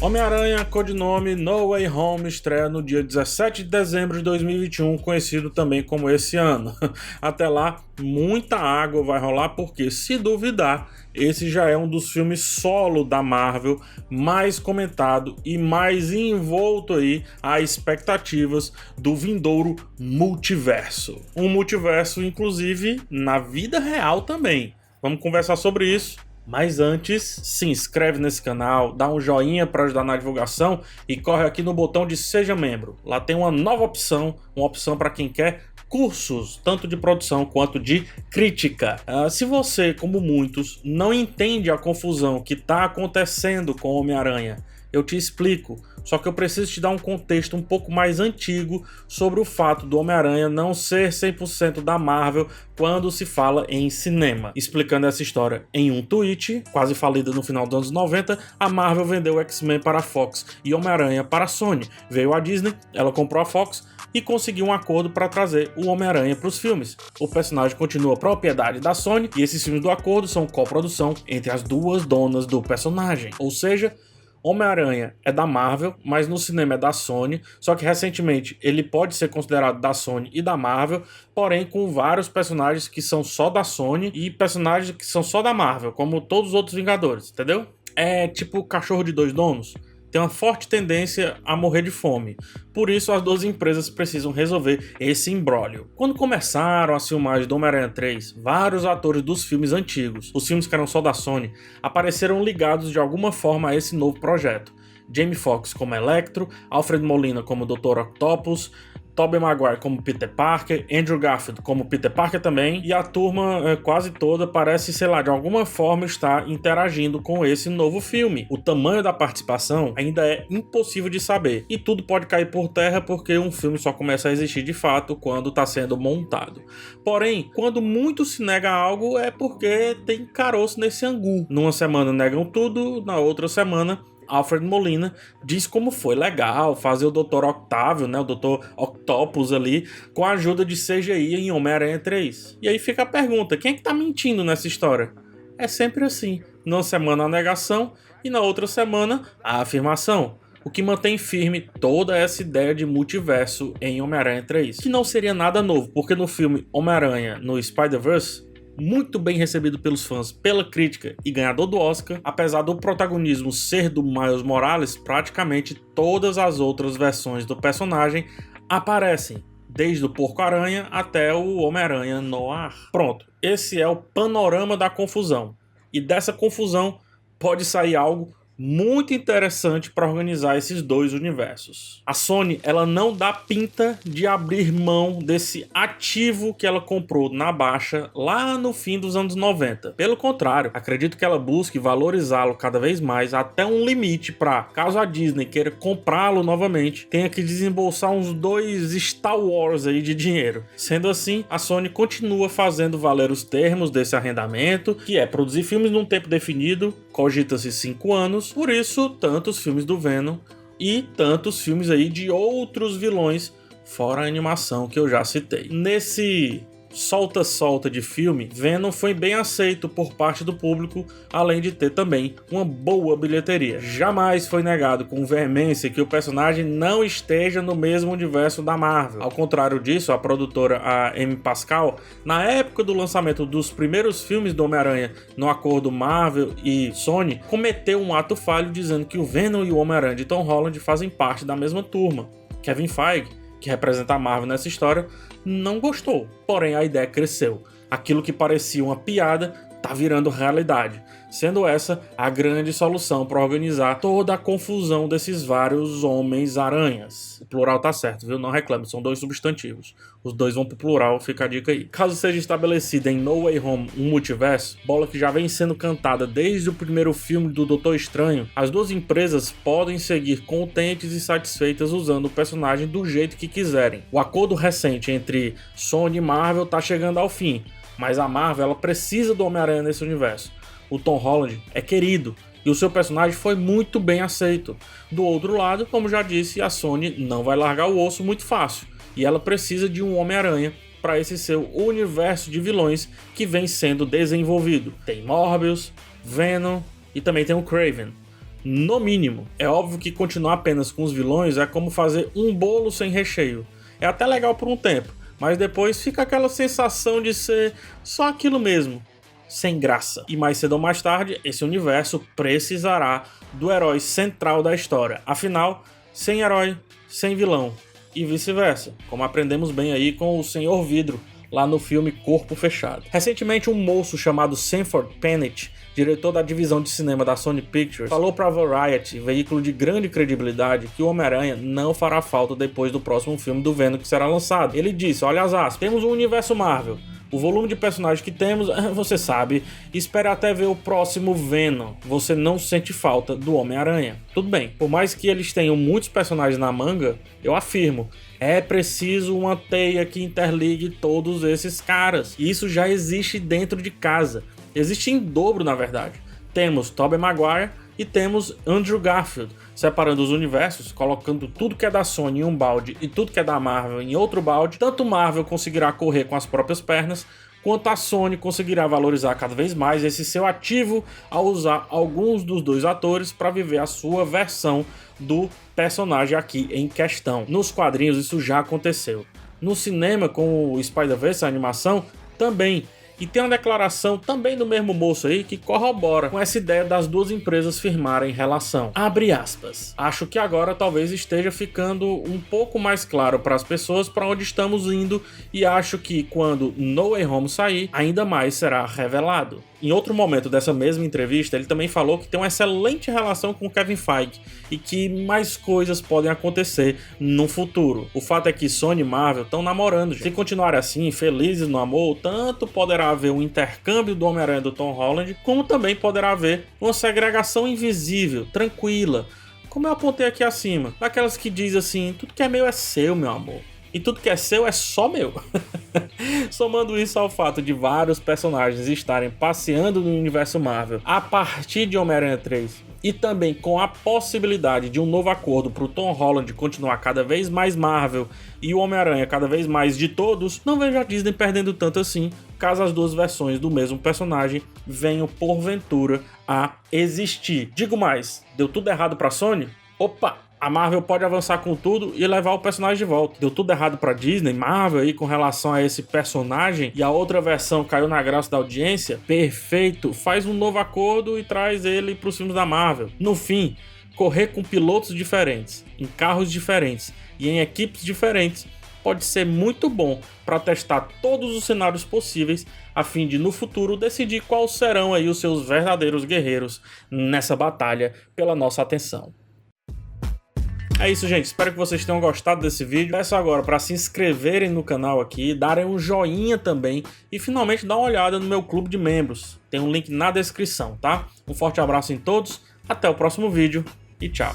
Homem-Aranha, codinome No Way Home, estreia no dia 17 de dezembro de 2021, conhecido também como esse ano. Até lá, muita água vai rolar porque, se duvidar, esse já é um dos filmes solo da Marvel mais comentado e mais envolto aí a expectativas do vindouro multiverso. Um multiverso, inclusive, na vida real também. Vamos conversar sobre isso. Mas antes, se inscreve nesse canal, dá um joinha para ajudar na divulgação e corre aqui no botão de Seja Membro. Lá tem uma nova opção, uma opção para quem quer cursos, tanto de produção quanto de crítica. Se você, como muitos, não entende a confusão que está acontecendo com o Homem-Aranha, eu te explico, só que eu preciso te dar um contexto um pouco mais antigo sobre o fato do Homem-Aranha não ser 100% da Marvel quando se fala em cinema. Explicando essa história em um tweet, quase falida no final dos anos 90, a Marvel vendeu X-Men para a Fox e Homem-Aranha para a Sony. Veio a Disney, ela comprou a Fox e conseguiu um acordo para trazer o Homem-Aranha para os filmes. O personagem continua propriedade da Sony e esses filmes do acordo são coprodução entre as duas donas do personagem, ou seja, Homem-Aranha é da Marvel, mas no cinema é da Sony, só que recentemente ele pode ser considerado da Sony e da Marvel, porém com vários personagens que são só da Sony e personagens que são só da Marvel, como todos os outros Vingadores, entendeu? É tipo cachorro de dois donos. Tem uma forte tendência a morrer de fome. Por isso, as duas empresas precisam resolver esse imbróglio. Quando começaram as filmagens do Homem-Aranha 3, vários atores dos filmes antigos, os filmes que eram só da Sony, apareceram ligados de alguma forma a esse novo projeto. Jamie Foxx como Electro, Alfred Molina como Dr. Octopus, Tobey Maguire como Peter Parker, Andrew Garfield como Peter Parker também, e a turma quase toda parece, sei lá, de alguma forma estar interagindo com esse novo filme. O tamanho da participação ainda é impossível de saber, e tudo pode cair por terra porque um filme só começa a existir de fato quando está sendo montado. Porém, quando muito se nega algo é porque tem caroço nesse angu. Numa semana negam tudo, na outra semana Alfred Molina diz como foi legal fazer o Dr. Octavio, né, o Dr. Octopus ali, com a ajuda de CGI em Homem-Aranha 3. E aí fica a pergunta, quem é que tá mentindo nessa história? É sempre assim, numa semana a negação e na outra semana a afirmação. O que mantém firme toda essa ideia de multiverso em Homem-Aranha 3. Que não seria nada novo, porque no filme Homem-Aranha no Spider-Verse, muito bem recebido pelos fãs, pela crítica e ganhador do Oscar, apesar do protagonismo ser do Miles Morales, praticamente todas as outras versões do personagem aparecem, desde o Porco-Aranha até o Homem-Aranha no ar. Pronto, esse é o panorama da confusão. E dessa confusão pode sair algo muito interessante para organizar esses dois universos. A Sony, ela não dá pinta de abrir mão desse ativo que ela comprou na baixa lá no fim dos anos 90. Pelo contrário, acredito que ela busque valorizá-lo cada vez mais até um limite para, caso a Disney queira comprá-lo novamente, tenha que desembolsar uns 2 Star Wars aí de dinheiro. Sendo assim, a Sony continua fazendo valer os termos desse arrendamento, que é produzir filmes num tempo definido, cogita-se 5 anos, por isso tantos filmes do Venom e tantos filmes aí de outros vilões, fora a animação que eu já citei. Nesse solta-solta de filme, Venom foi bem aceito por parte do público, além de ter também uma boa bilheteria. Jamais foi negado com veemência que o personagem não esteja no mesmo universo da Marvel. Ao contrário disso, a produtora, a Amy Pascal, na época do lançamento dos primeiros filmes do Homem-Aranha no acordo Marvel e Sony, cometeu um ato falho dizendo que o Venom e o Homem-Aranha de Tom Holland fazem parte da mesma turma. Kevin Feige, que representa a Marvel nessa história, não gostou. Porém, a ideia cresceu. Aquilo que parecia uma piada tá virando realidade, sendo essa a grande solução para organizar toda a confusão desses vários Homens-Aranhas. O plural tá certo, viu? Não reclame, são 2 substantivos. Os 2 vão pro plural, fica a dica aí. Caso seja estabelecida em No Way Home um multiverso, bola que já vem sendo cantada desde o primeiro filme do Doutor Estranho, as duas empresas podem seguir contentes e satisfeitas usando o personagem do jeito que quiserem. O acordo recente entre Sony e Marvel tá chegando ao fim, mas a Marvel, ela precisa do Homem-Aranha nesse universo. O Tom Holland é querido e o seu personagem foi muito bem aceito. Do outro lado, como já disse, a Sony não vai largar o osso muito fácil e ela precisa de um Homem-Aranha para esse seu universo de vilões que vem sendo desenvolvido. Tem Morbius, Venom e também tem o Kraven. no mínimo. É óbvio que continuar apenas com os vilões é como fazer um bolo sem recheio. É até legal por um tempo, mas depois fica aquela sensação de ser só aquilo mesmo, sem graça. E mais cedo ou mais tarde, esse universo precisará do herói central da história. Afinal, sem herói, sem vilão. E vice-versa, como aprendemos bem aí com o Senhor Vidro, lá no filme Corpo Fechado. Recentemente, um moço chamado Sanford Pennant, diretor da divisão de cinema da Sony Pictures, falou para Variety, veículo de grande credibilidade, que o Homem-Aranha não fará falta depois do próximo filme do Venom que será lançado. Ele disse, olha as aspas, temos um universo Marvel. O volume de personagens que temos, você sabe, espera até ver o próximo Venom. Você não sente falta do Homem-Aranha. Tudo bem, por mais que eles tenham muitos personagens na manga, eu afirmo, é preciso uma teia que interligue todos esses caras. E isso já existe dentro de casa. Existe em dobro, na verdade. Temos Tobey Maguire e temos Andrew Garfield, separando os universos, colocando tudo que é da Sony em um balde e tudo que é da Marvel em outro balde. Tanto Marvel conseguirá correr com as próprias pernas, quanto a Sony conseguirá valorizar cada vez mais esse seu ativo ao usar alguns dos dois atores para viver a sua versão do personagem aqui em questão. Nos quadrinhos isso já aconteceu. No cinema, com o Spider-Verse, a animação, também. E tem uma declaração também do mesmo moço aí que corrobora com essa ideia das duas empresas firmarem relação. Abre aspas. Acho que agora talvez esteja ficando um pouco mais claro para as pessoas para onde estamos indo e acho que quando No Way Home sair, ainda mais será revelado. Em outro momento dessa mesma entrevista, ele também falou que tem uma excelente relação com Kevin Feige e que mais coisas podem acontecer no futuro. O fato é que Sony e Marvel estão namorando, gente. Se continuarem assim, felizes no amor, tanto poderá haver um intercâmbio do Homem-Aranha do Tom Holland, como também poderá haver uma segregação invisível, tranquila, como eu apontei aqui acima, daquelas que diz assim, tudo que é meu é seu, meu amor. E tudo que é seu é só meu. Somando isso ao fato de vários personagens estarem passeando no universo Marvel a partir de Homem-Aranha 3 e também com a possibilidade de um novo acordo para o Tom Holland continuar cada vez mais Marvel e o Homem-Aranha cada vez mais de todos, não vejo a Disney perdendo tanto assim caso as duas versões do mesmo personagem venham porventura a existir. Digo mais, deu tudo errado para Sony? Opa! A Marvel pode avançar com tudo e levar o personagem de volta. Deu tudo errado pra Disney, Marvel aí com relação a esse personagem e a outra versão caiu na graça da audiência. Perfeito, faz um novo acordo e traz ele pros filmes da Marvel. No fim, correr com pilotos diferentes, em carros diferentes e em equipes diferentes pode ser muito bom para testar todos os cenários possíveis a fim de no futuro decidir quais serão aí os seus verdadeiros guerreiros nessa batalha pela nossa atenção. É isso, gente. Espero que vocês tenham gostado desse vídeo. Peço agora para se inscreverem no canal aqui, darem um joinha também e finalmente dar uma olhada no meu clube de membros. Tem um link na descrição, tá? Um forte abraço em todos, até o próximo vídeo e tchau!